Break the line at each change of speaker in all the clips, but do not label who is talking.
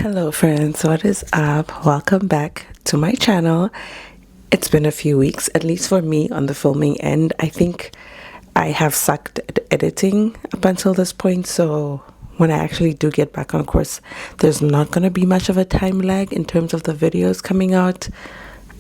Hello friends, what is up? Welcome back to my channel. It's been a few weeks, at least for me on the filming end. I think I have sucked at editing up until this point, so when I actually do get back on course, there's not going to be much of a time lag in terms of the videos coming out.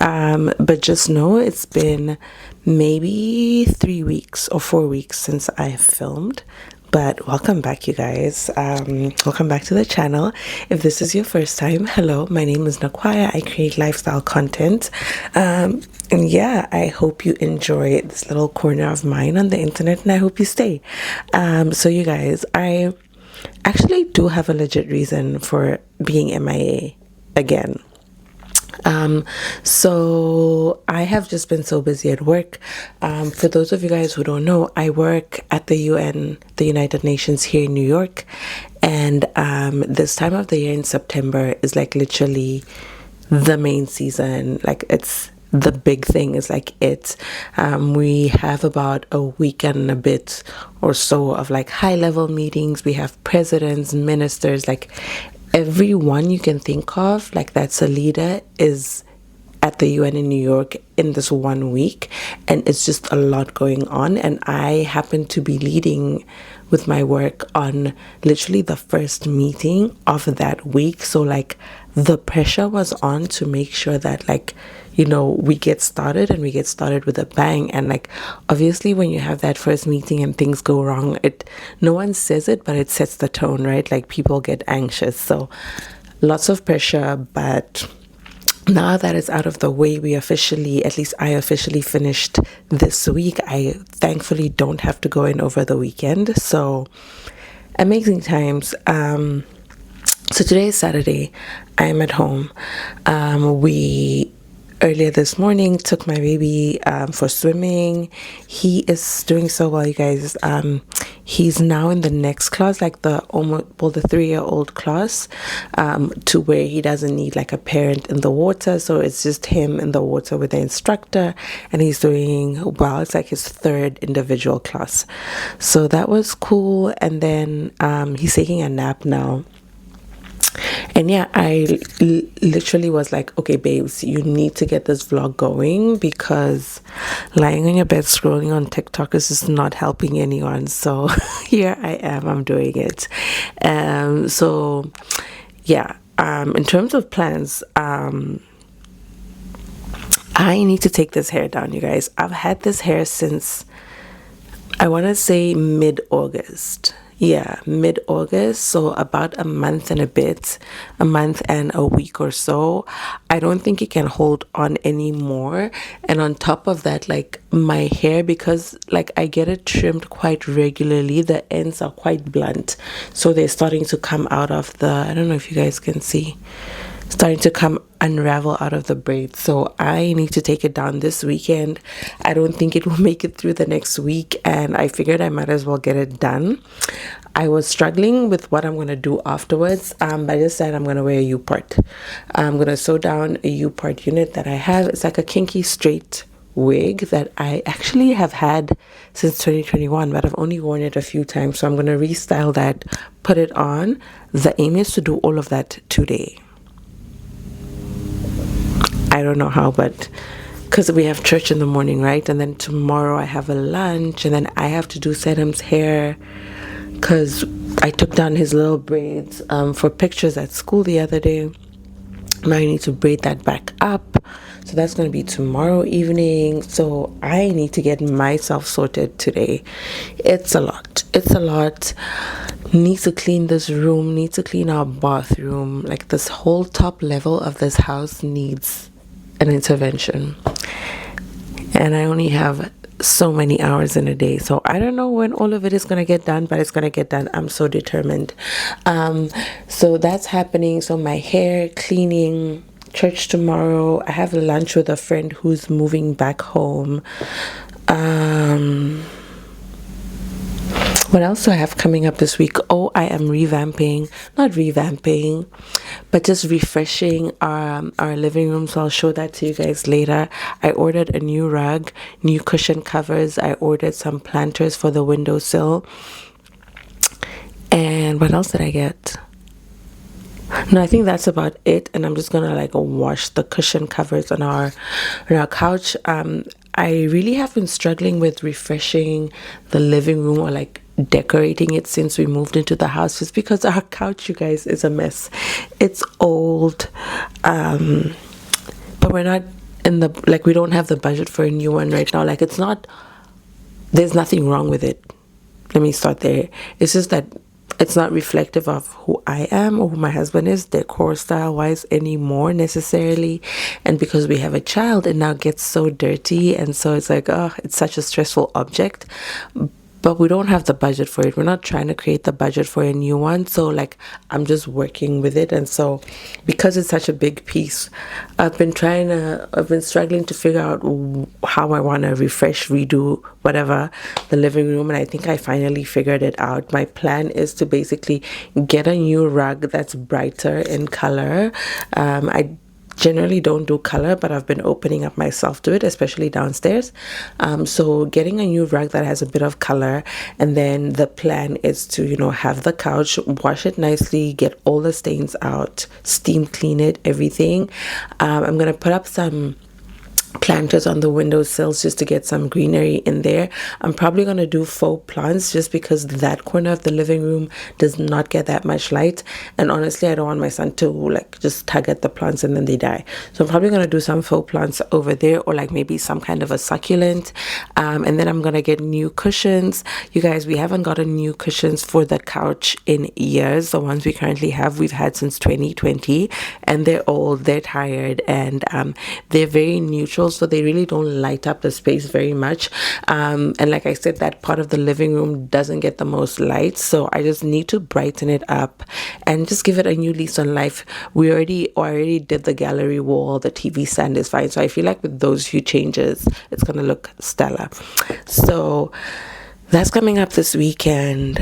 But just know it's been maybe 3 weeks or 4 weeks since I filmed. But welcome back, you guys. Welcome back to the channel. If this is your first time, hello, my name is Nakwaya. I create lifestyle content. And yeah, I hope you enjoy this little corner of mine on the internet, and I hope you stay. So you guys, I actually do have a legit reason for being MIA again. So I have just been so busy at work. For those of you guys who don't know, I work at the UN, the United Nations here in New York. And this time of the year in September is like literally the main season. Like it's the big thing is like we have about a week and a bit or so of like high level meetings. We have presidents, ministers, like everyone you can think of, like that's a leader, is at the UN in New York in this 1 week, and it's just a lot going on. And I happen to be leading with my work on literally the first meeting of that week. So like the pressure was on to make sure that we get started, and we get started with a bang. And like obviously when you have that first meeting and things go wrong, no one says it, but it sets the tone, right? Like people get anxious. So lots of pressure, but now that it's out of the way, I officially finished this week. I thankfully don't have to go in over the weekend. So amazing times. So today is Saturday. I'm at home. We earlier this morning took my baby for swimming. He is doing so well, you guys. He's now in the next class, like the 3-year-old class, to where he doesn't need like a parent in the water. So it's just him in the water with the instructor, and he's doing well. It's like his third individual class. So that was cool. And then he's taking a nap now. And yeah, I literally was like, okay, babes, you need to get this vlog going, because lying on your bed scrolling on TikTok is just not helping anyone. So here I am, I'm doing it. So yeah, in terms of plans, I need to take this hair down, you guys. I've had this hair since, I want to say mid-August. Yeah, mid-August, so about a month and a week or so. I don't think it can hold on anymore. And on top of that, like my hair, because like I get it trimmed quite regularly, the ends are quite blunt. So they're starting to come out of I don't know if you guys can see, starting to unravel out of the braids. So I need to take it down this weekend. I don't think it will make it through the next week, and I figured I might as well get it done. I was struggling with what I'm going to do afterwards, but I just said I'm going to wear a U-part. I'm going to sew down a U-part unit that I have. It's like a kinky straight wig that I actually have had since 2021, but I've only worn it a few times. So I'm going to restyle that, put it on. The aim is to do all of that today. I don't know how, but because we have church in the morning, right? And then tomorrow I have a lunch, and then I have to do Sedam's hair, because I took down his little braids for pictures at school the other day. Now I need to braid that back up. So that's going to be tomorrow evening. So I need to get myself sorted today. It's a lot. Need to clean this room, need to clean our bathroom. Like this whole top level of this house needs an intervention. And I only have so many hours in a day, so I don't know when all of it is going to get done, but it's going to get done. I'm so determined. So that's happening. So my hair, cleaning, church tomorrow. I have lunch with a friend who's moving back home. What else do I have coming up this week? Oh, I am not revamping, but just refreshing our living room. So I'll show that to you guys later. I ordered a new rug, new cushion covers. I ordered some planters for the windowsill. And what else did I get? No, I think that's about it. And I'm just gonna like wash the cushion covers on our couch. I really have been struggling with refreshing the living room or like decorating it since we moved into the house, just because our couch, you guys, is a mess. It's old, but we're not in the like we don't have the budget for a new one right now. Like it's not. There's nothing wrong with it. Let me start there. It's just that it's not reflective of who I am or who my husband is, decor style wise, anymore necessarily. And because we have a child, it now gets so dirty. And so it's like, oh, it's such a stressful object. But we don't have the budget for it. We're not trying to create the budget for a new one. So like I'm just working with it. And so because it's such a big piece, I've been struggling to figure out how I want to refresh, redo, whatever, the living room. And I think I finally figured it out. My plan is to basically get a new rug that's brighter in color. I generally don't do color, but I've been opening up myself to it, especially downstairs. So getting a new rug that has a bit of color, and then the plan is to, have the couch, wash it nicely, get all the stains out, steam clean it, everything. I'm gonna put up some planters on the windowsills just to get some greenery in there. I'm probably going to do faux plants just because that corner of the living room does not get that much light, and honestly I don't want my son to like just tug at the plants and then they die. So I'm probably going to do some faux plants over there, or like maybe some kind of a succulent, and then I'm going to get new cushions. You guys, we haven't gotten new cushions for the couch in years. The ones we currently have, we've had since 2020, and they're old, they're tired, and they're very neutral, so they really don't light up the space very much. And like I said, that part of the living room doesn't get the most light, so I just need to brighten it up and just give it a new lease on life. I already did the gallery wall, the TV stand is fine, so I feel like with those few changes it's gonna look stellar. So that's coming up this weekend.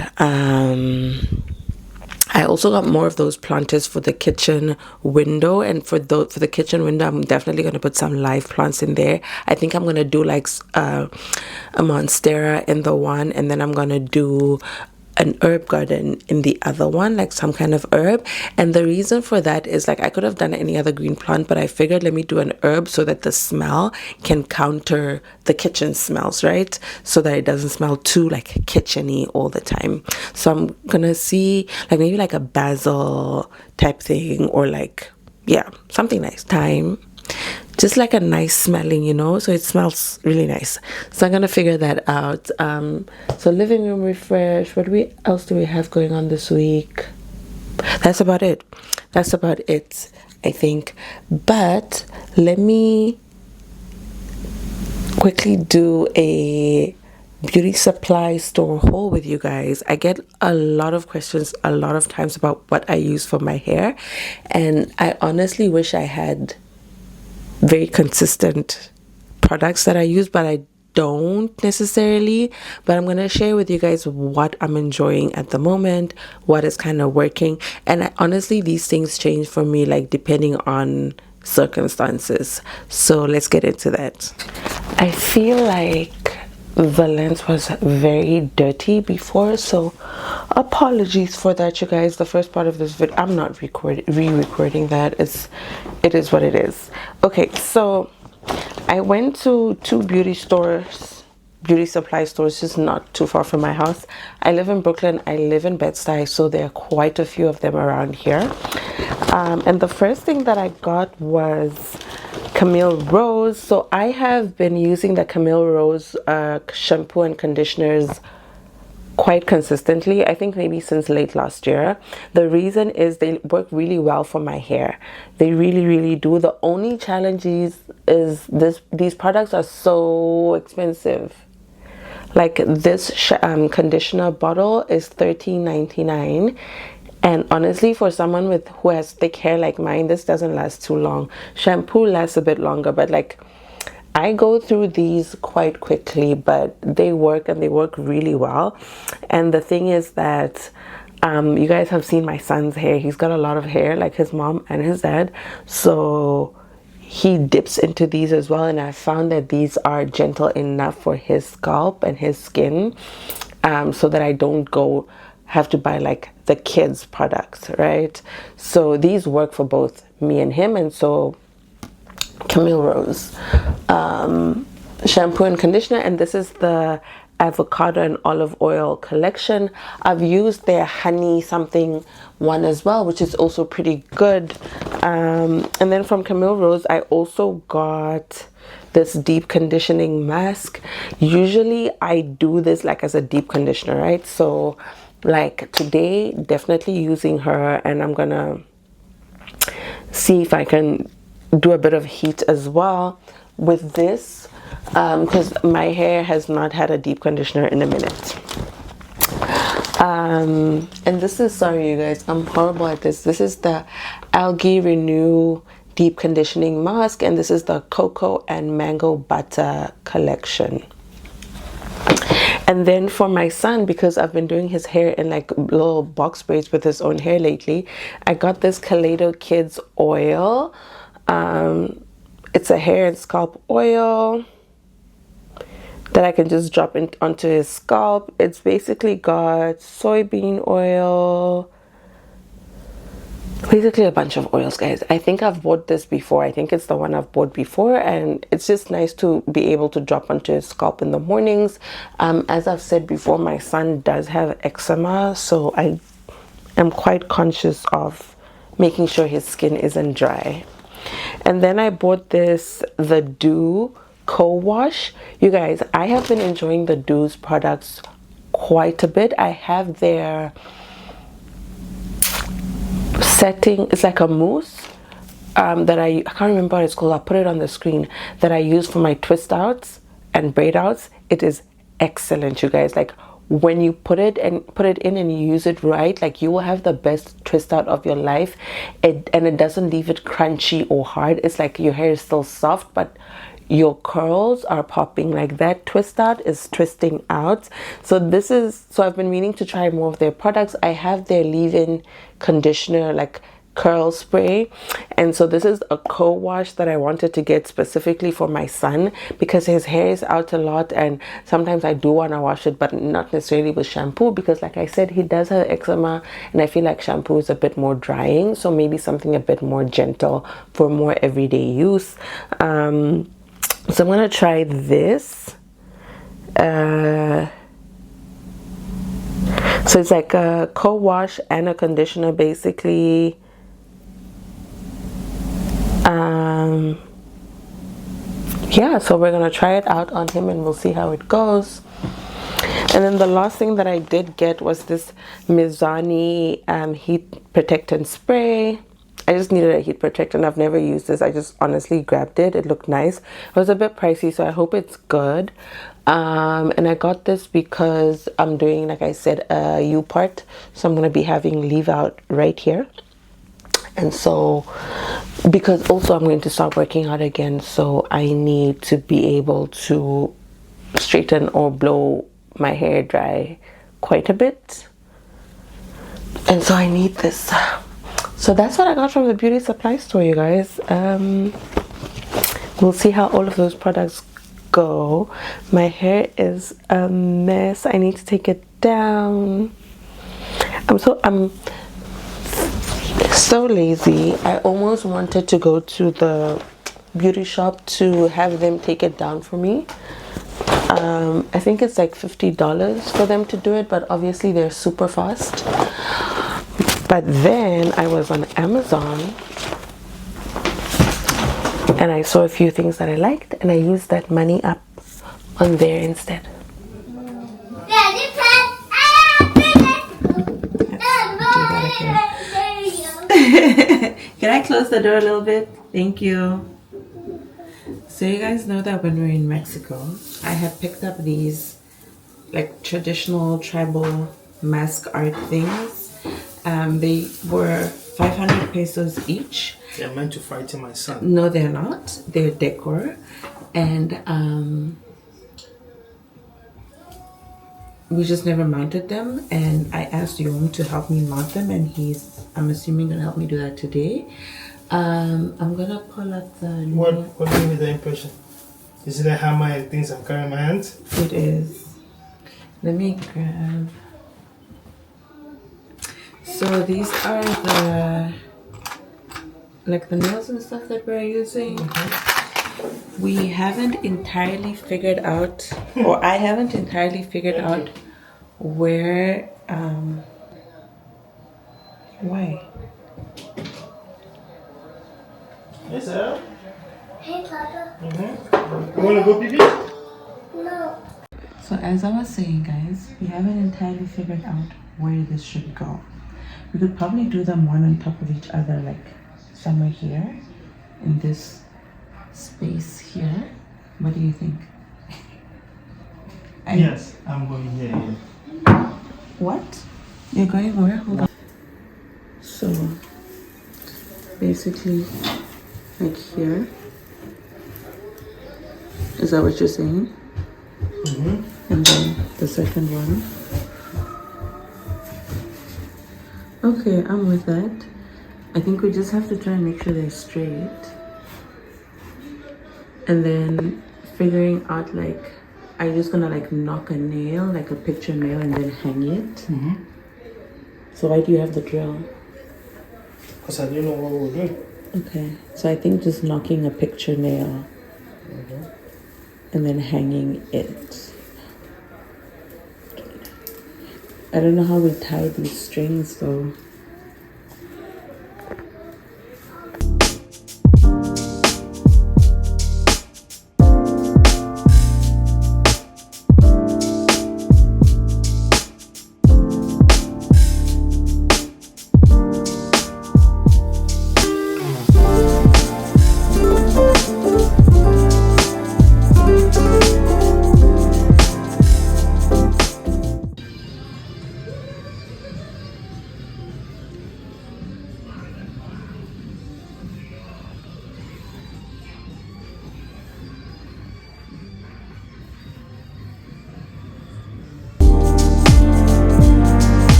I also got more of those planters for the kitchen window, and for the kitchen window, I'm definitely going to put some live plants in there. I think I'm going to do like a monstera in the one, and then I'm going to do an herb garden in the other one, like some kind of herb. And the reason for that is like I could have done any other green plant, but I figured let me do an herb so that the smell can counter the kitchen smells, right? So that it doesn't smell too like kitcheny all the time. So I'm gonna see like maybe like a basil type thing, or like, yeah, something nice. Thyme, just like a nice smelling, so it smells really nice. So I'm gonna figure that out. So living room refresh. Else do we have going on this week? That's about it, I think. But let me quickly do a beauty supply store haul with you guys. I get a lot of questions a lot of times about what I use for my hair, and I honestly wish I had very consistent products that I use, but I don't necessarily. But I'm going to share with you guys what I'm enjoying at the moment, what is kind of working. And honestly, these things change for me like depending on circumstances. So let's get into that. I feel like the lens was very dirty before, so apologies for that, you guys. The first part of this video, I'm not re-recording that. It is what it is. Okay, so I went to two beauty supply stores just not too far from my house. I live in Brooklyn, I live in Bed-Stuy, so there are quite a few of them around here. And the first thing that I got was Camille Rose. So I have been using the Camille Rose shampoo and conditioners quite consistently, I think maybe since late last year. The reason is they work really well for my hair. They really do. The only challenge is these products are so expensive. Like this conditioner bottle is $13.99. And honestly, for someone who has thick hair like mine, this doesn't last too long. Shampoo lasts a bit longer, but like I go through these quite quickly, but they work, and they work really well. And the thing is that you guys have seen my son's hair. He's got a lot of hair like his mom and his dad. So he dips into these as well, and I found that these are gentle enough for his scalp and his skin, so that I don't go have to buy like the kids products, right? So these work for both me and him. And so Camille Rose shampoo and conditioner, and this is the avocado and olive oil collection. I've used their honey something one as well, which is also pretty good. And then from Camille Rose, I also got this deep conditioning mask. Usually I do this like as a deep conditioner, right? So like today, definitely using her, and I'm gonna see if I can do a bit of heat as well with this, because my hair has not had a deep conditioner in a minute. And this is, sorry you guys, I'm horrible at this. This is the Algae Renew Deep Conditioning Mask, and this is the Cocoa and Mango Butter collection. And then for my son, because I've been doing his hair in like little box braids with his own hair lately, I got this Kaleido Kids oil. It's a hair and scalp oil that I can just drop onto his scalp. It's basically got soybean oil, basically a bunch of oils, guys. I think I've bought this before. I think it's the one I've bought before, and it's just nice to be able to drop onto his scalp in the mornings. As I've said before, my son does have eczema, so I am quite conscious of making sure his skin isn't dry. And then I bought this, the Dew co-wash. You guys, I have been enjoying the Dew's products quite a bit. I have their setting, it's like a mousse that I can't remember what it's called. I'll put it on the screen, that I use for my twist outs and braid outs. It is excellent, you guys. Like when you put it in and you use it right, like you will have the best twist out of your life. And it doesn't leave it crunchy or hard. It's like your hair is still soft, but your curls are popping. Like that twist out is twisting out. So I've been meaning to try more of their products. I have their leave-in conditioner, like curl spray, and so this is a co-wash that I wanted to get specifically for my son because his hair is out a lot, and sometimes I do want to wash it, but not necessarily with shampoo, because like I said, he does have eczema, and I feel like shampoo is a bit more drying, so maybe something a bit more gentle for more everyday use. So I'm gonna try this. So it's like a co-wash and a conditioner, basically. Yeah, so we're gonna try it out on him and we'll see how it goes. And then the last thing that I did get was this Mizani heat protectant spray. I just needed a heat protectant. I've never used this. I just honestly grabbed it. It looked nice. It was a bit pricey, so I hope it's good. And I got this because I'm doing, like I said, a U part. So I'm going to be having leave out right here. And so, because also I'm going to start working out again, so I need to be able to straighten or blow my hair dry quite a bit. And so I need this. So that's what I got from the beauty supply store, you guys. We'll see how all of those products go. My hair is a mess. I need to take it down. I'm so lazy. I almost wanted to go to the beauty shop to have them take it down for me. I think it's like $50 for them to do it, but obviously they're super fast. But then I was on Amazon and I saw a few things that I liked, and I used that money up on there instead.
Can I close the door a little bit? Thank you. So you guys know that when we're in Mexico, I had picked up these like traditional tribal mask art things. They were 500 pesos each.
They're meant to frighten my son.
No, they're not. They're decor. And we just never mounted them. And I asked Yom to help me mount them, and I'm assuming, gonna help me do that today. I'm gonna pull up the...
What gave me the impression? Is it a hammer and things I'm carrying in my hands?
It is. Let me grab... So these are the nails and stuff that we're using. We haven't entirely figured out, or I haven't entirely figured out where why.
Yes, sir.
Hey, Papa.
You wanna go pee?
No.
So as I was saying, guys, we haven't entirely figured out where this should go. We could probably do them one on top of each other, like somewhere here in this space here. What do you think?
Yes, I'm going here.
What? You're going where? Hold on. So basically, like here. Is that what you're saying? And then the second one. Okay, I'm with that. I think we just have to try and make sure they're straight. And then figuring out, like, are you just gonna like knock a nail, like a picture nail, and then hang it? So why do you have the drill?
Because I didn't know what we were doing.
Okay, so I think just knocking a picture nail and then hanging it. I don't know how we tie these strings though.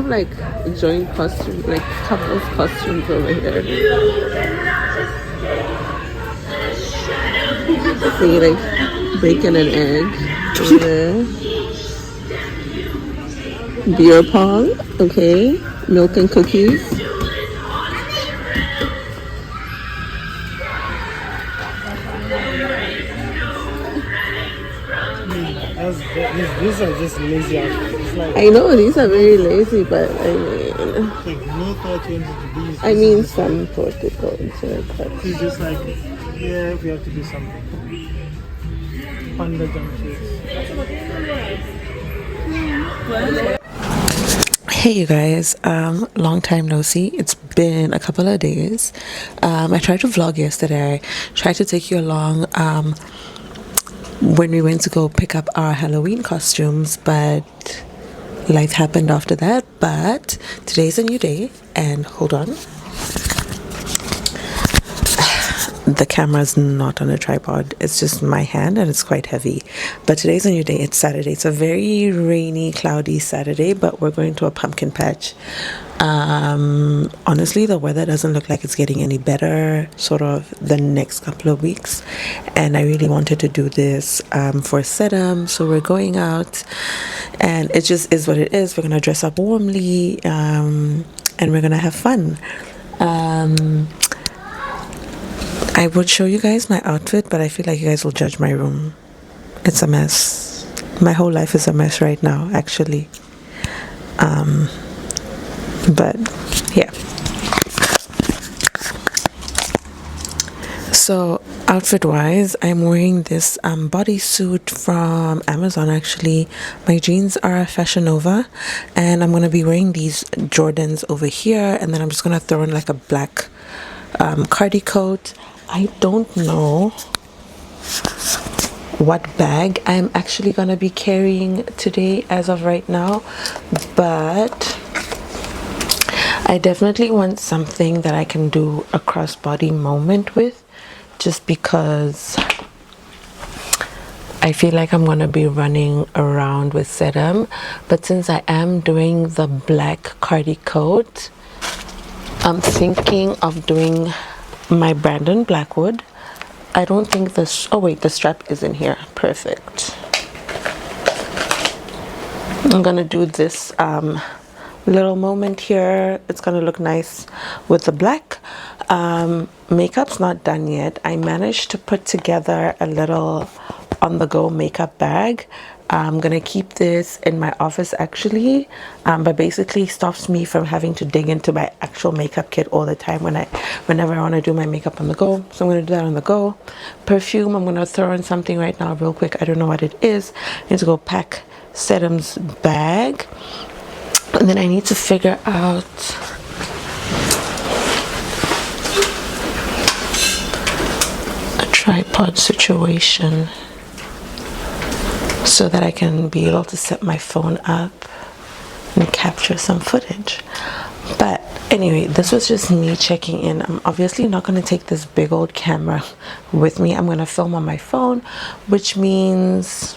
Like joint costumes, like couples costumes over here. See, like bacon and egg over there. Beer pong, okay. Milk and cookies.
These are just lazy outfits. It's like,
I know these are very lazy, but I mean,
like no thought went into these.
I mean some thought to go into it, but
It's just like, yeah, we have to do something. Panda jumpsuits.
Hey you guys, long time no see. It's been a couple of days. I tried to vlog yesterday. I tried to take you along when we went to go pick up our Halloween costumes, but life happened after that. But today's a new day, and hold on. The camera's not on a tripod. It's just my hand and it's quite heavy. But today's a new day. It's Saturday. It's a very rainy, cloudy Saturday, but we're going to a pumpkin patch. Honestly, the weather doesn't look like it's getting any better sort of the next couple of weeks. And I really wanted to do this for Sedum. So we're going out and it just is what it is. We're going to dress up warmly and we're going to have fun. I would show you guys my outfit, but I feel like you guys will judge my room. It's a mess. My whole life is a mess right now, actually. But yeah. So outfit wise, I'm wearing this bodysuit from Amazon actually. My jeans are Fashion Nova, and I'm gonna be wearing these Jordans over here, and then I'm just gonna throw in like a black cardi coat. I don't know what bag I'm actually gonna be carrying today as of right now, but I definitely want something that I can do a crossbody moment with, just because I feel like I'm gonna be running around with Sedum. But since I am doing the black cardi coat, I'm thinking of doing my Brandon Blackwood. I don't think this, oh wait, the strap is in here. Perfect. I'm gonna do this little moment here. It's gonna look nice with the black. Makeup's not done yet. I managed to put together a little on-the-go makeup bag. I'm gonna keep this in my office actually, but basically stops me from having to dig into my actual makeup kit all the time whenever I want to do my makeup on the go. So I'm gonna do that on the go. Perfume, I'm gonna throw in something right now real quick. I don't know what it is. I need to go pack Sedum's bag, and then I need to figure out a tripod situation so that I can be able to set my phone up and capture some footage. But anyway, this was just me checking in. I'm obviously not going to take this big old camera with me. I'm going to film on my phone, which means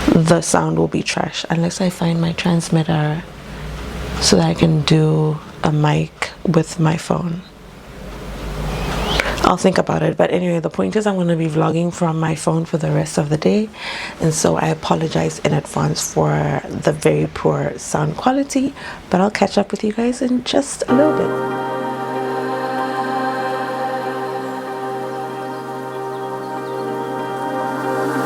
the sound will be trash unless I find my transmitter so that I can do a mic with my phone. I'll think about it, but anyway, the point is I'm going to be vlogging from my phone for the rest of the day, and so I apologize in advance for the very poor sound quality, but I'll catch up with you guys in just a little bit.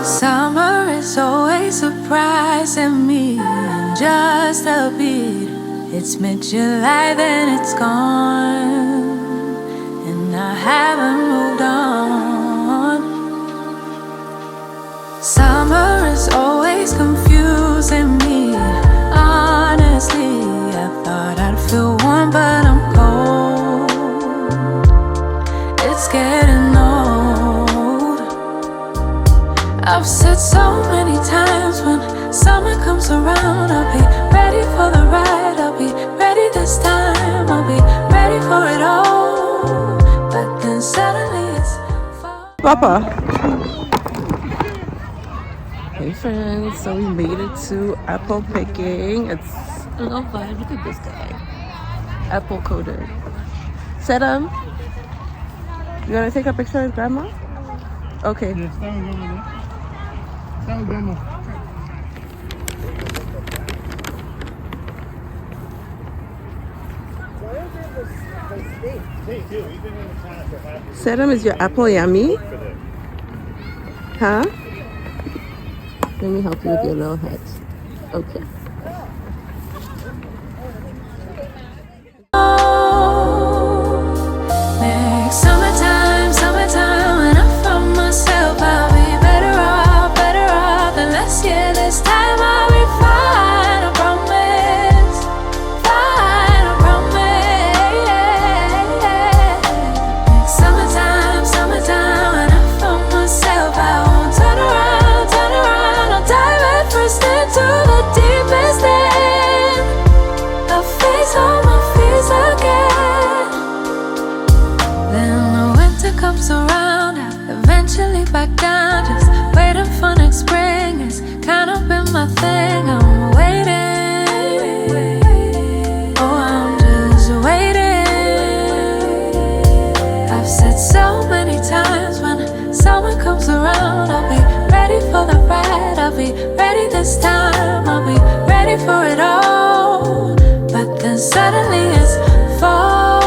Summer is always surprising me in just a bit. It's mid-July, then it's gone, and I haven't moved on. Summer is always confusing me. Honestly, I thought I'd feel warm, but I'm cold. It's getting old. I've said so many times, when summer comes around, I'll be ready for the ride. I'll be ready this time. I'll be ready for it all. But then suddenly it's fall.
Papa. Hey friends, so we made it to apple picking. It's a little fun. Look at this guy. Apple coated. Sedum, you wanna take a picture with grandma? Okay.
Yes, that was over there. That was grandma.
Sedum, is your apple yummy? Huh? Let me help you with your little head. Okay.
Next summertime, when I found myself, I'll be better off than last year. This time I'll be fine, I promise. Fine, I promise. Next summertime, when I found myself, I won't turn around, I'll dive at first into the deepest end. I'll face all my fears again. Then the winter comes around, I eventually back down, just waiting for next spring. It's kind of been my thing, I'm waiting. Oh, I'm just waiting. I've said so many times, when summer comes around, I'll be ready for the ride. I'll be ready this time, I'll be ready for it all. But then suddenly it's fall.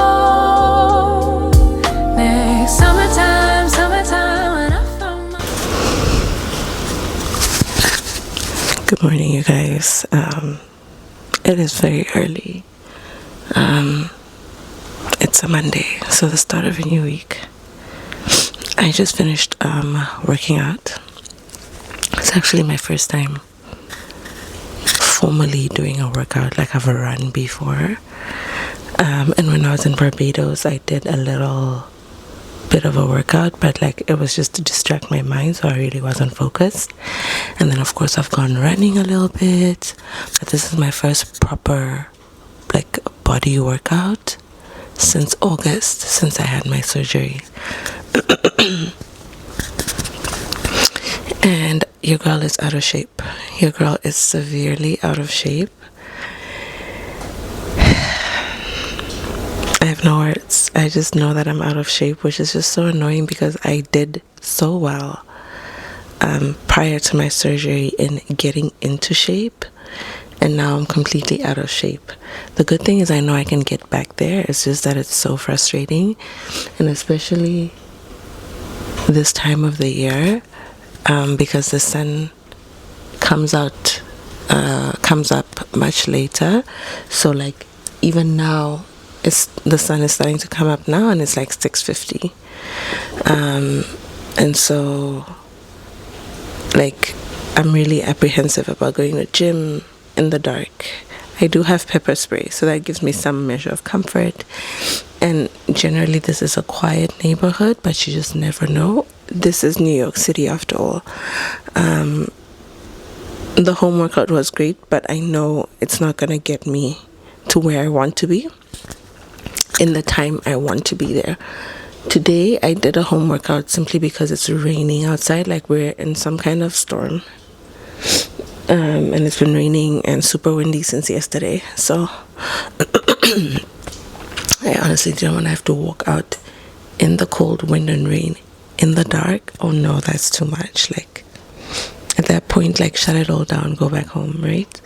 Next summertime, when I found my...
Good morning, you guys. It is very early. It's a Monday, so the start of a new week. I just finished working out. It's actually my first time formally doing a workout. Like, I've run before, and when I was in Barbados, I did a little bit of a workout, but like, it was just to distract my mind, so I really wasn't focused. And then of course I've gone running a little bit, but this is my first proper like body workout since August, since I had my surgery. And your girl is out of shape. Your girl is severely out of shape. I have no words. I just know that I'm out of shape, which is just so annoying because I did so well prior to my surgery in getting into shape, and now I'm completely out of shape. The good thing is I know I can get back there. It's just that it's so frustrating, and especially this time of the year, because the sun comes up much later. So like even now, the sun is starting to come up now, and it's like 6:50, and so like I'm really apprehensive about going to the gym in the dark. I do have pepper spray, so that gives me some measure of comfort, and generally this is a quiet neighborhood, but you just never know. This is New York City after all. The home workout was great, but I know it's not gonna get me to where I want to be in the time I want to be there. Today I did a home workout simply because it's raining outside, like we're in some kind of storm, and it's been raining and super windy since yesterday, so I honestly didn't want to have to walk out in the cold wind and rain in the dark. Oh no, that's too much. Like at that point, like shut it all down, go back home, right?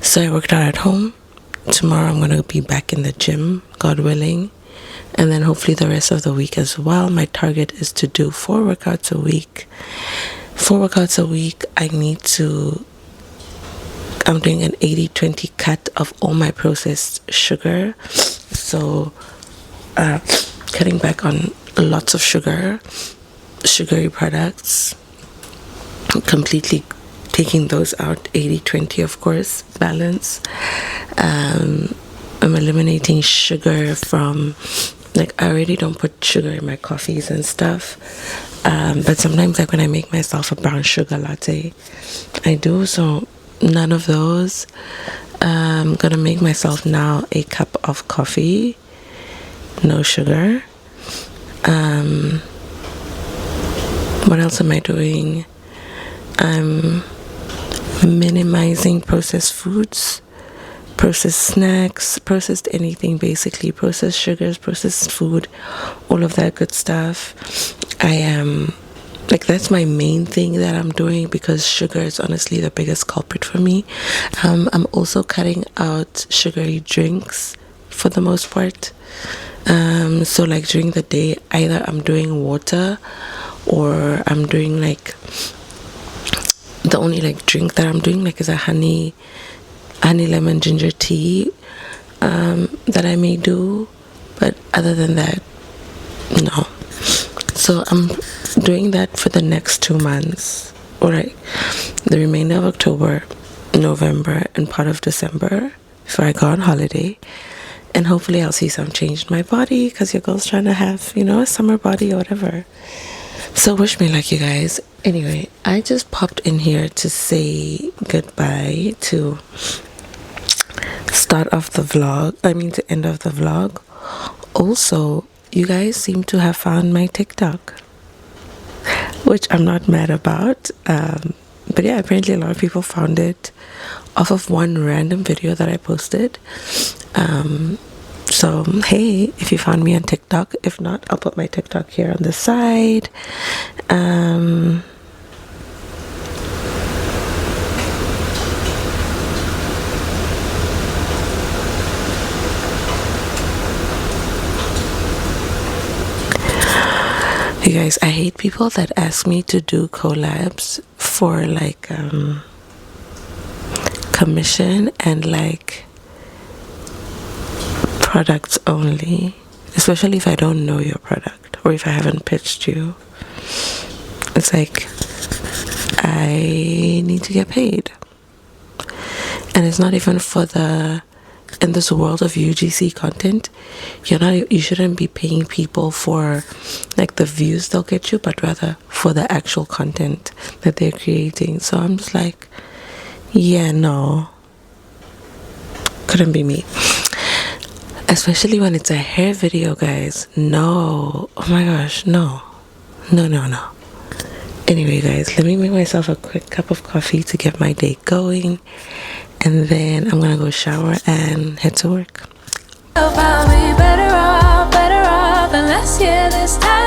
So I worked out at home. Tomorrow I'm gonna be back in the gym, God willing, and then hopefully the rest of the week as well. My target is to do 4 workouts a week. 4 workouts a week. I'm doing an 80-20 cut of all my processed sugar, so cutting back on lots of sugary products, completely taking those out. 80-20, of course, balance. I'm eliminating sugar from, like, I already don't put sugar in my coffees and stuff, but sometimes, like when I make myself a brown sugar latte, I do. So none of those. I'm gonna make myself now a cup of coffee, no sugar. What else am I doing? I'm minimizing processed foods, processed snacks, processed anything, basically processed sugars, processed food, all of that good stuff. I am like, that's my main thing that I'm doing, because sugar is honestly the biggest culprit for me. I'm also cutting out sugary drinks for the most part. So like during the day, either I'm doing water, or I'm doing like, the only like drink that I'm doing like is a honey lemon ginger tea that I may do, but other than that, no. So I'm doing that for the next 2 months, or like the remainder of October, November, and part of December before I go on holiday. And hopefully I'll see some change in my body, because your girl's trying to have, a summer body or whatever. So wish me luck, you guys. Anyway, I just popped in here to say goodbye, to start off the vlog, to end of the vlog. Also, you guys seem to have found my TikTok, which I'm not mad about. But yeah, apparently a lot of people found it off of one random video that I posted. So hey, if you found me on TikTok, if not, I'll put my TikTok here on the side. You guys, I hate people that ask me to do collabs for like commission and like products only, especially if I don't know your product or if I haven't pitched you. It's like, I need to get paid, and it's not even for in this world of UGC content, you shouldn't be paying people for like the views they'll get you, but rather for the actual content that they're creating. So I'm just like, yeah, no, couldn't be me. Especially when it's a hair video, guys. No, oh my gosh, no. Anyway, guys, let me make myself a quick cup of coffee to get my day going, and then I'm gonna go shower and head to work.
I'll be better off than last year this time.